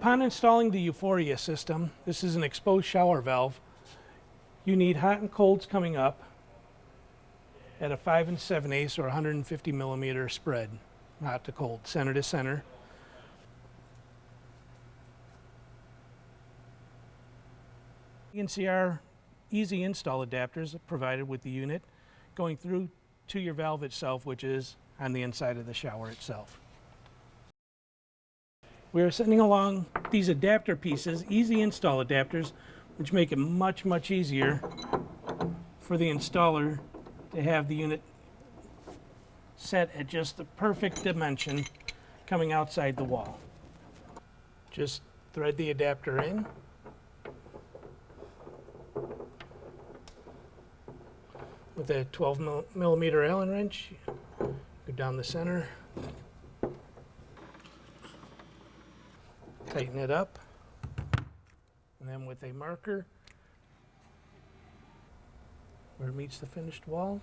Upon installing the Euphoria system, this is an exposed shower valve. You need hot and colds coming up at a 5 7/8 or 150 millimeter spread, hot to cold, center to center. You can see our easy install adapters provided with the unit going through to your valve itself, which is on the inside of the shower itself. We are sending along these adapter pieces, easy install adapters, which make it much easier for the installer to have the unit set at just the perfect dimension coming outside the wall. Just thread the adapter in. With a 12 millimeter Allen wrench, go down the center, tighten it up, and then with a marker where it meets the finished wall,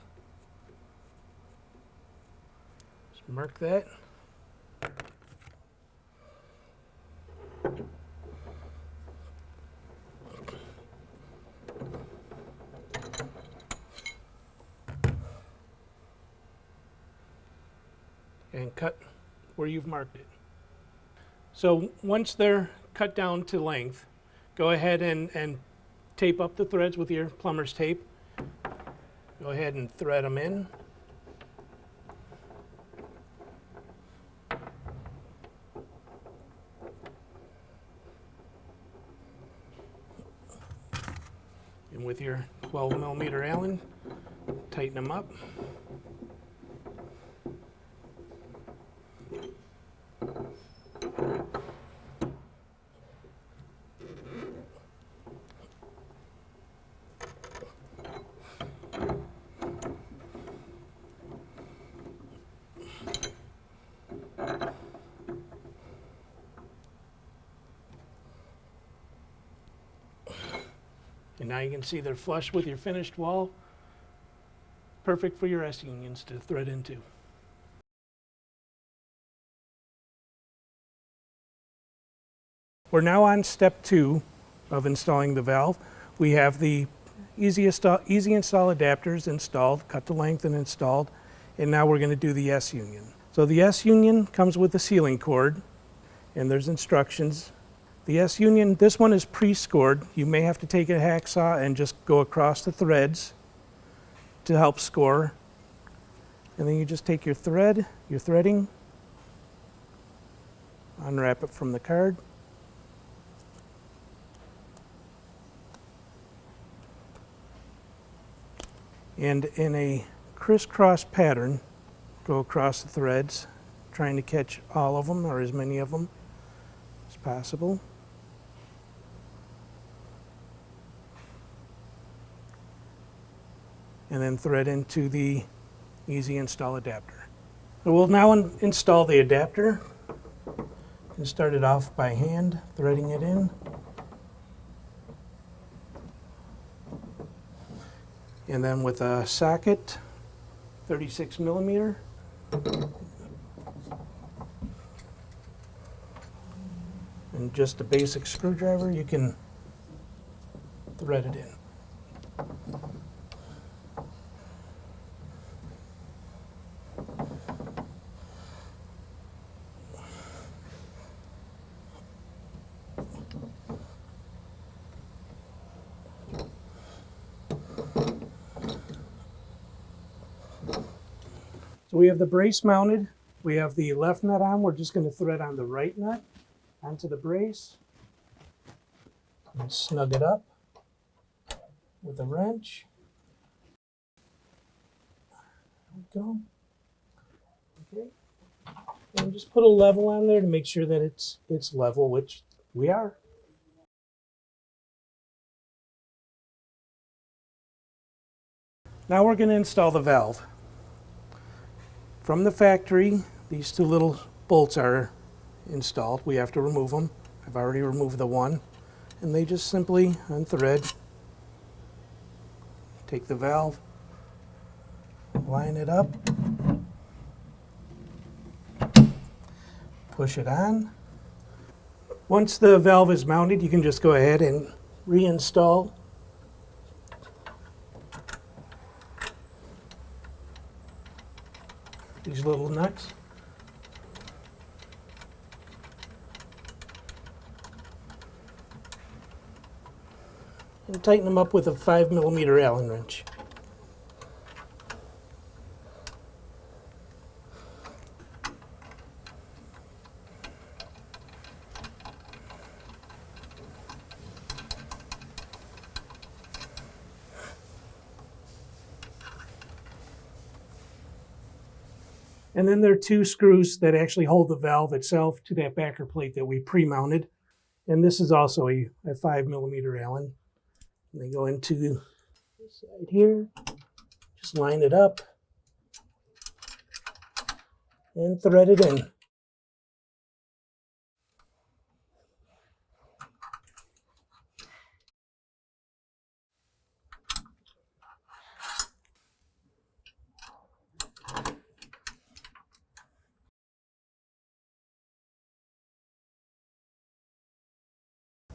just mark that. And cut where you've marked it. So once they're cut down to length, go ahead and tape up the threads with your plumber's tape. Go ahead and thread them in. And with your 12 millimeter Allen, tighten them up. And now you can see they're flush with your finished wall. Perfect for your S-unions to thread into. We're now on step 2 of installing the valve. We have the easy install adapters installed, cut to length and installed, and now we're going to do the S-union. So the S-union comes with a sealing cord, and there's instructions. The S-union, this one is pre-scored. You may have to take a hacksaw and just go across the threads to help score. And then you just take your thread, your threading, unwrap it from the card. And in a crisscross pattern, go across the threads, trying to catch all of them or as many of them as possible. And then thread into the easy install adapter. So we'll now install the adapter and start it off by hand, threading it in. And then with a socket, 36 millimeter. And just a basic screwdriver, you can thread it in. So we have the brace mounted. We have the left nut on. We're just going to thread on the right nut onto the brace and snug it up with a wrench. There we go. Okay. And just put a level on there to make sure that it's level, which we are. Now we're going to install the valve. From the factory, these two little bolts are installed. We have to remove them. I've already removed the one. And they just simply unthread, take the valve, line it up, push it on, Once the valve is mounted, you can just go ahead and reinstall these little nuts. And tighten them up with a 5mm Allen wrench. And then there are 2 screws that actually hold the valve itself to that backer plate that we pre-mounted. And this is also a 5mm Allen. And they go into this side here. Just line it up and thread it in.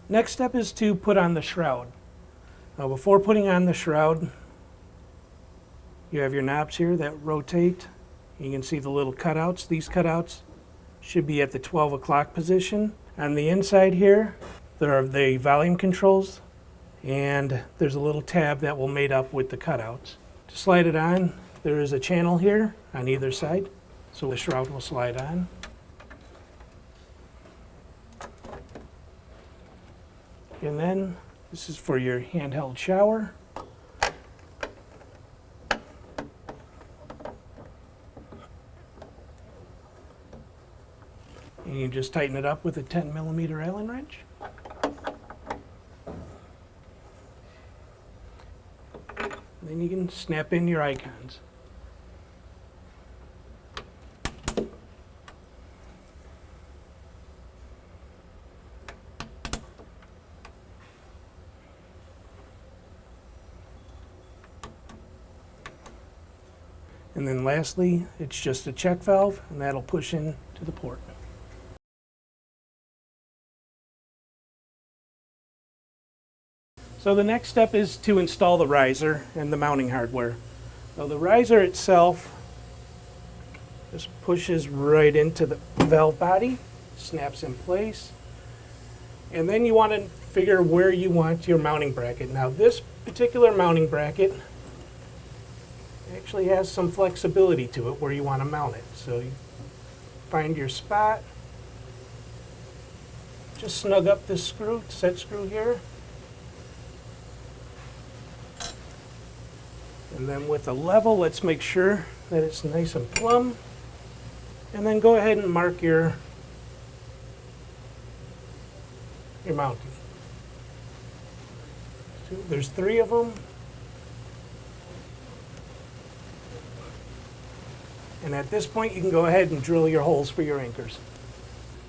Next step is to put on the shroud. Now before putting on the shroud, you have your knobs here that rotate. You can see the little cutouts. These cutouts should be at the 12 o'clock position. On the inside here, there are the volume controls, and there's a little tab that will mate up with the cutouts. To slide it on, there is a channel here on either side, so the shroud will slide on. And then this is for your handheld shower. And you just tighten it up with a 10mm Allen wrench. And then you can snap in your icons. And then lastly, it's just a check valve, and that'll push in to the port. So the next step is to install the riser and the mounting hardware. So the riser itself just pushes right into the valve body, snaps in place, and then you want to figure where you want your mounting bracket. Now this particular mounting bracket actually has some flexibility to it where you want to mount it. So you find your spot, just snug up this screw, set screw here, and then with a level, let's make sure that it's nice and plumb, and then go ahead and mark your mounting. So there's 3 of them. And at this point, you can go ahead and drill your holes for your anchors.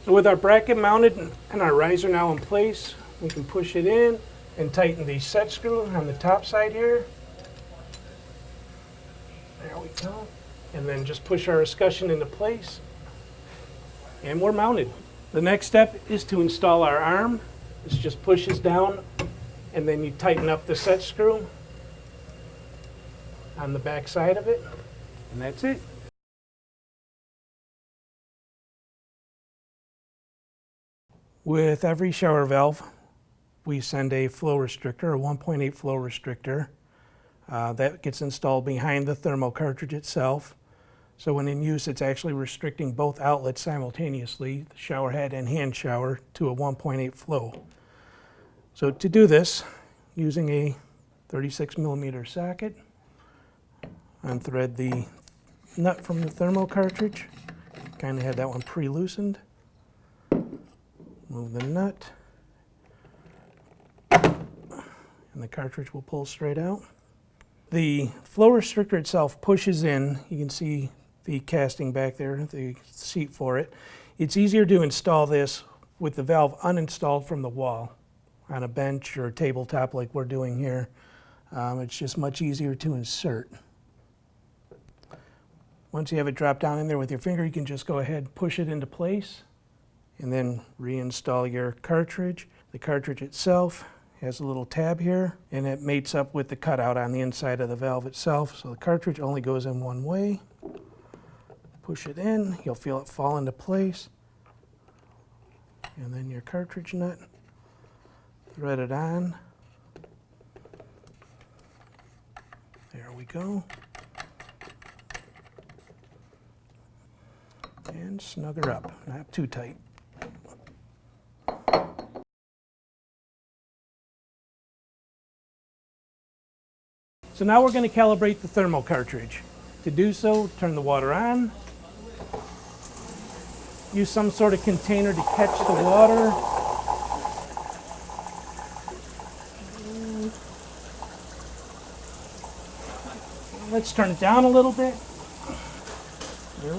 So with our bracket mounted and our riser now in place, we can push it in and tighten the set screw on the top side here. There we go. And then just push our escutcheon into place. And we're mounted. The next step is to install our arm. This just pushes down, and then you tighten up the set screw on the back side of it, and that's it. With every shower valve, we send a flow restrictor, a 1.8 flow restrictor. That gets installed behind the thermo cartridge itself. So when in use, it's actually restricting both outlets simultaneously, the shower head and hand shower, to a 1.8 flow. So to do this, using a 36mm socket, unthread the nut from the thermo cartridge. Kind of had that one pre-loosened. Move the nut, and the cartridge will pull straight out. The flow restrictor itself pushes in. You can see the casting back there, the seat for it. It's easier to install this with the valve uninstalled from the wall on a bench or a tabletop like we're doing here. It's just much easier to insert. Once you have it drop down in there with your finger, you can just go ahead and push it into place, and then reinstall your cartridge. The cartridge itself has a little tab here, and it mates up with the cutout on the inside of the valve itself. So the cartridge only goes in one way. Push it in, you'll feel it fall into place. And then your cartridge nut, thread it on. There we go. And snug her up, not too tight. So now we're going to calibrate the thermal cartridge. To do so, turn the water on. Use some sort of container to catch the water. Let's turn it down a little bit. There.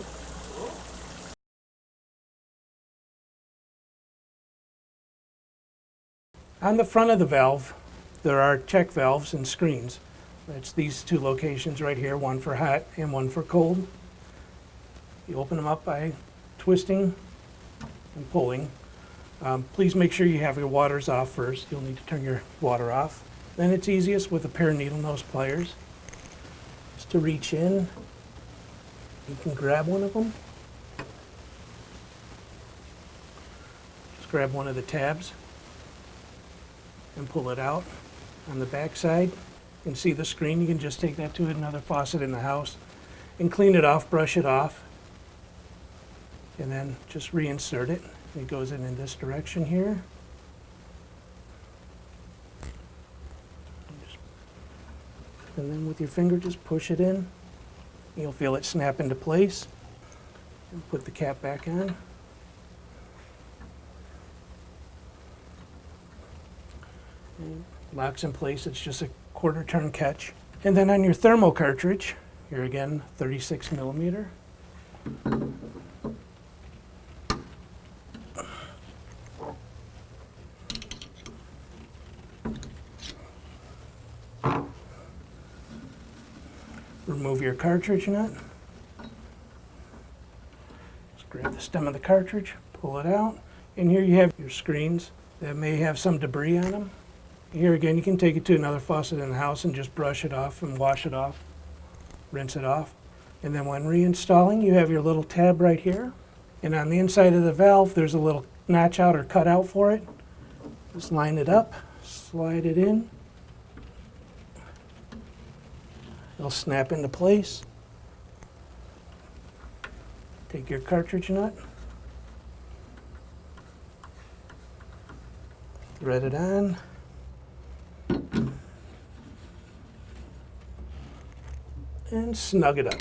On the front of the valve, there are check valves and screens. That's these two locations right here, one for hot and one for cold. You open them up by twisting and pulling. Please make sure you have your waters off first. You'll need to turn your water off. Then it's easiest with a pair of needle nose pliers. Just to reach in, you can grab one of them. Just grab one of the tabs and pull it out. On the back side, you can see the screen. You can just take that to another faucet in the house and clean it off, brush it off, and then just reinsert it. It goes in this direction here. And then with your finger, just push it in. You'll feel it snap into place. And put the cap back on. And locks in place. It's just a quarter turn catch. And then on your thermal cartridge, here again, 36 millimeter. Remove your cartridge nut. Just grab the stem of the cartridge, pull it out, and here you have your screens that may have some debris on them. Here again, you can take it to another faucet in the house and just brush it off and wash it off, rinse it off. And then when reinstalling, you have your little tab right here. And on the inside of the valve, there's a little notch out or cut out for it. Just line it up, slide it in. It'll snap into place. Take your cartridge nut, thread it on, and snug it up.